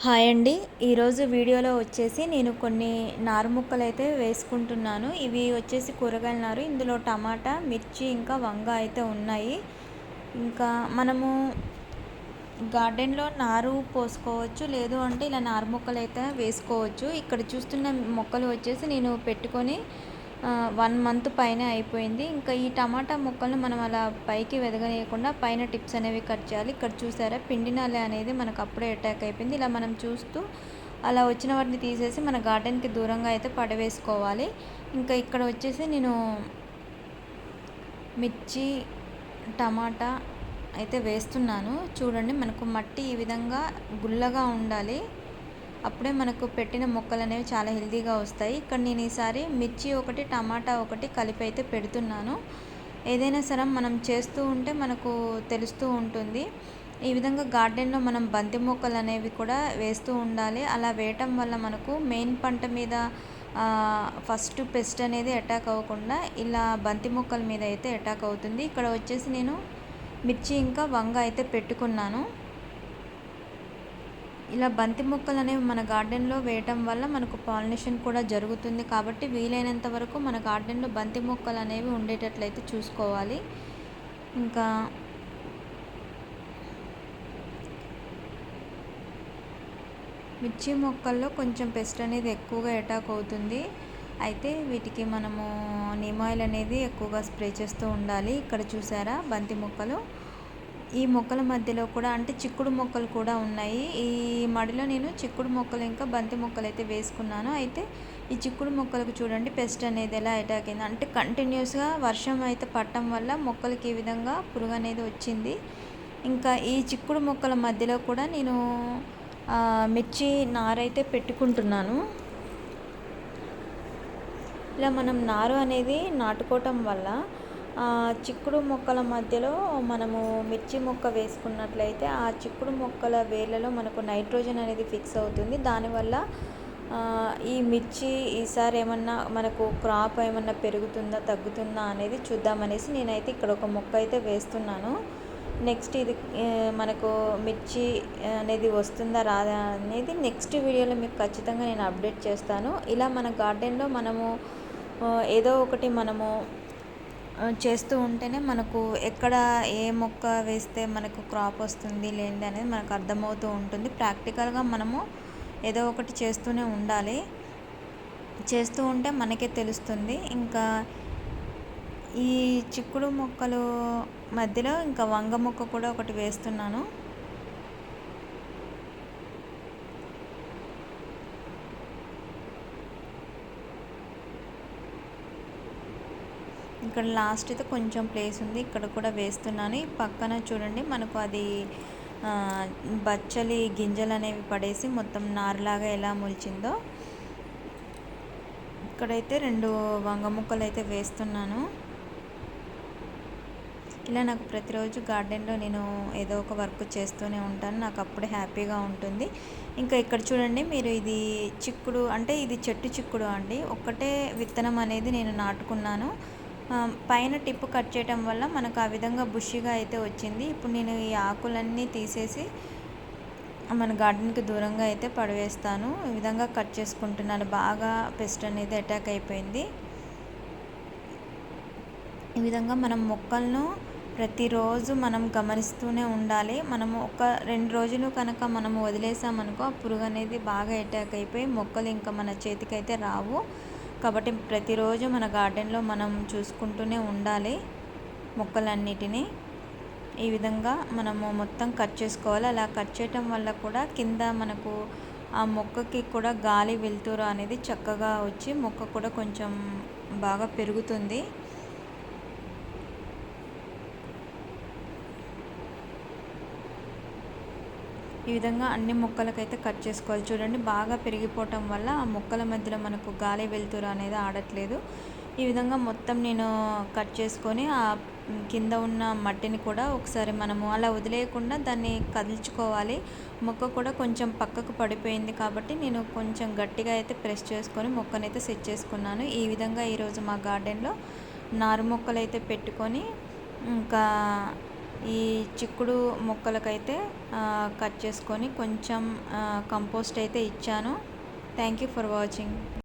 Hi అండి. ఈరోజు వీడియోలో వచ్చేసి నేను కొన్ని నారు ముక్కలైతే వేసుకుంటున్నాను. ఇవి వచ్చేసి కూరగాయల నారు. ఇందులో టమాటా, మిర్చి ఇంకా వంగ అయితే ఉన్నాయి. ఇంకా మనము గార్డెన్‌లో నారు పోసుకోవచ్చు. లేదు అంటే ఇలా నారు మొక్కలైతే వేసుకోవచ్చు. ఇక్కడ చూస్తున్న మొక్కలు వచ్చేసి నేను పెట్టుకొని 1 మంత్ పైనే అయిపోయింది. ఇంకా ఈ టమాటా మొక్కలను మనం అలా పైకి వెదగనీయకుండా పైన టిప్స్ అనేవి కట్ చేయాలి. ఇక్కడ చూసారా పిండి నల్లి అనేది మనకు అప్పుడే అటాక్ అయిపోయింది. ఇలా మనం చూస్తూ అలా వచ్చిన వాటిని తీసేసి మన గార్డెన్‌కి దూరంగా అయితే పడవేసుకోవాలి. ఇంకా ఇక్కడ వచ్చేసి నేను మిర్చి, టమాటా అయితే వేస్తున్నాను. చూడండి మనకు మట్టి ఈ విధంగా గుల్లగా ఉండాలి. అప్పుడే మనకు పెట్టిన మొక్కలు అనేవి చాలా హెల్తీగా వస్తాయి. ఇక్కడ నేను ఈసారి మిర్చి ఒకటి, టమాటా ఒకటి కలిపి అయితే పెడుతున్నాను. ఏదైనా సరే మనం చేస్తూ ఉంటే మనకు తెలుస్తూ ఉంటుంది. ఈ విధంగా గార్డెన్‌లో మనం బంతి మొక్కలు అనేవి కూడా వేస్తూ ఉండాలి. అలా వేయటం వల్ల మనకు మెయిన్ పంట మీద ఫస్ట్ పెస్ట్ అనేది అటాక్ అవ్వకుండా ఇలా బంతి మొక్కల మీద అయితే అటాక్ అవుతుంది. ఇక్కడ వచ్చేసి నేను మిర్చి ఇంకా వంగ అయితే పెట్టుకున్నాను. ఇలా బంతి మొక్కలు అనేవి మన గార్డెన్‌లో వేయటం వల్ల మనకు పాలినేషన్ కూడా జరుగుతుంది. కాబట్టి వీలైనంత వరకు మన గార్డెన్‌లో బంతి మొక్కలు అనేవి ఉండేటట్లయితే చూసుకోవాలి. ఇంకా మిర్చి మొక్కల్లో కొంచెం పెస్ట్ అనేది ఎక్కువగా అటాక్ అవుతుంది. అయితే వీటికి మనము నీమ్ ఆయిల్ అనేది ఎక్కువగా స్ప్రే చేస్తూ ఉండాలి. ఇక్కడ చూసారా బంతి మొక్కలు. ఈ మొక్కల మధ్యలో కూడా అంటే చిక్కుడు మొక్కలు కూడా ఉన్నాయి. ఈ మడిలో నేను చిక్కుడు మొక్కలు ఇంకా బంతి మొక్కలు అయితే వేసుకున్నాను. అయితే ఈ చిక్కుడు మొక్కలకు చూడండి పెస్ట్ అనేది ఎలా అటాక్ అయింది అంటే కంటిన్యూస్గా వర్షం అయితే పడటం వల్ల మొక్కలకి ఈ విధంగా పురుగు అనేది వచ్చింది. ఇంకా ఈ చిక్కుడు మొక్కల మధ్యలో కూడా నేను మిర్చి నారైతే పెట్టుకుంటున్నాను. ఇలా మనం నారు అనేది నాటుకోవటం వల్ల చిక్కుడు మొక్కల మధ్యలో మనము మిర్చి మొక్క వేసుకున్నట్లయితే ఆ చిక్కుడు మొక్కల వేర్లలో మనకు నైట్రోజన్ అనేది ఫిక్స్ అవుతుంది. దానివల్ల ఈ మిర్చి ఈసారి ఏమన్నా మనకు క్రాప్ ఏమన్నా పెరుగుతుందా తగ్గుతుందా అనేది చూద్దామనేసి నేనైతే ఇక్కడ ఒక మొక్క అయితే వేస్తున్నాను. నెక్స్ట్ ఇది మనకు మిర్చి అనేది వస్తుందా రాదా అనేది నెక్స్ట్ వీడియోలో మీకు ఖచ్చితంగా నేను అప్డేట్ చేస్తాను. ఇలా మన గార్డెన్లో మనము ఏదో ఒకటి మనము చేస్తూ ఉంటేనే మనకు ఎక్కడ ఏ మొక్క వేస్తే మనకు క్రాప్ వస్తుంది లేనిది అనేది మనకు అర్థమవుతూ ఉంటుంది. ప్రాక్టికల్గా మనము ఏదో ఒకటి చేస్తూనే ఉండాలి. చేస్తూ ఉంటే మనకే తెలుస్తుంది. ఇంకా ఈ చిక్కుడు మొక్కలు మధ్యలో ఇంకా వంగ మొక్క కూడా ఒకటి వేస్తున్నాను. ఇక్కడ లాస్ట్ అయితే కొంచెం ప్లేస్ ఉంది, ఇక్కడ కూడా వేస్తున్నాను. ఈ పక్కన చూడండి మనకు అది బచ్చలి గింజలు అనేవి పడేసి మొత్తం నారులాగా ఎలా మొలిచిందో. ఇక్కడైతే 2 వంగ ముక్కలు అయితే వేస్తున్నాను. ఇలా నాకు ప్రతిరోజు గార్డెన్లో నేను ఏదో ఒక వర్క్ చేస్తూనే ఉంటాను. నాకు అప్పుడే హ్యాపీగా ఉంటుంది. ఇంకా ఇక్కడ చూడండి మీరు ఇది చిక్కుడు అంటే ఇది చెట్టు చిక్కుడు అండి. ఒక్కటే విత్తనం అనేది నేను నాటుకున్నాను. పైన టిప్పు కట్ చేయటం వల్ల మనకు ఆ విధంగా బుషిగా అయితే వచ్చింది. ఇప్పుడు నేను ఈ ఆకులన్నీ తీసేసి మన గార్డెన్కి దూరంగా అయితే పడవేస్తాను. ఈ విధంగా కట్ చేసుకుంటున్నాను. బాగా పెస్ట్ అనేది అటాక్ అయిపోయింది. ఈ విధంగా మనం మొక్కలను ప్రతిరోజు మనం గమనిస్తూనే ఉండాలి. మనము ఒక 2 రోజులు కనుక మనము వదిలేసామనుకో ఆ పురుగు అనేది బాగా అటాక్ అయిపోయి మొక్కలు ఇంకా మన చేతికైతే రావు. కాబట్టి ప్రతిరోజు మన గార్డెన్లో మనం చూసుకుంటూనే ఉండాలి మొక్కలన్నిటినీ. ఈ విధంగా మనము మొత్తం కట్ చేసుకోవాలి. అలా కట్ చేయటం వల్ల కూడా కింద మనకు ఆ మొక్కకి కూడా గాలి వెలుతురు అనేది చక్కగా వచ్చి మొక్క కూడా కొంచెం బాగా పెరుగుతుంది. ఈ విధంగా అన్ని మొక్కలకైతే కట్ చేసుకోవాలి. చూడండి బాగా పెరిగిపోవటం వల్ల ఆ మొక్కల మధ్యలో మనకు గాలి వెలుతురు అనేది ఆడట్లేదు. ఈ విధంగా మొత్తం నేను కట్ చేసుకొని ఆ కింద ఉన్న మట్టిని కూడా ఒకసారి మనము అలా వదిలేయకుండా దాన్ని కదిల్చుకోవాలి. మొక్క కూడా కొంచెం పక్కకు పడిపోయింది కాబట్టి నేను కొంచెం గట్టిగా అయితే ప్రెస్ చేసుకొని మొక్కనైతే సెట్ చేసుకున్నాను. ఈ విధంగా ఈరోజు మా గార్డెన్లో నారు మొక్కలు అయితే పెట్టుకొని ఇంకా ఈ చిక్కుడు మొక్కలకైతే కట్ చేసుకొని కొంచెం కంపోస్ట్ అయితే ఇచ్చాను. Thank you for watching.